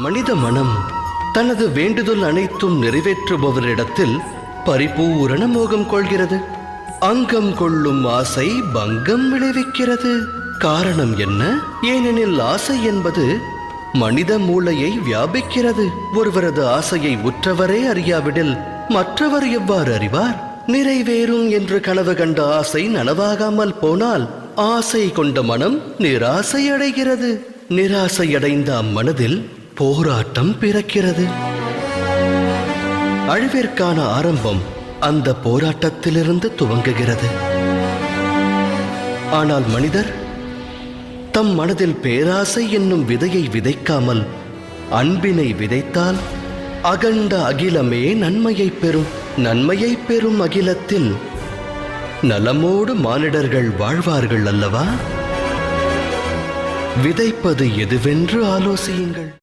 மனித மனம் தனது வேண்டுதல் அனைத்தும் நிறைவேற்றுபவரிடத்தில் பரிபூரண மோகம் கொள்கிறது. அங்கம் கொள்ளும் ஆசை பங்கம் விளைவிக்கிறது. காரணம் என்ன? ஏனெனில் ஆசை என்பது மனித மூளையை வியாபிக்கிறது. ஒருவரது ஆசையை உற்றவரே அறியாவிடில் மற்றவர் எவ்வாறு அறிவார்? நிறைவேறும் என்று கனவு கண்ட ஆசை நனவாகாமல் போனால் ஆசை கொண்ட மனம் நிராசை அடைகிறது. நிராசையடைந்த அம்மனதில் போராட்டம் பிறக்கிறது. அழிவிற்கான ஆரம்பம் அந்த போராட்டத்திலிருந்து துவங்குகிறது. ஆனால் மனிதர் தம் மனதில் பேராசை என்னும் விதையை விதைக்காமல் அன்பினை விதைத்தால் அகண்ட அகிலமே நன்மையை பெறும். நன்மையை பெறும் அகிலத்தில் நலமோடு மானிடர்கள் வாழ்வார்கள் அல்லவா? விதைப்பது எதுவென்று ஆலோசியுங்கள்.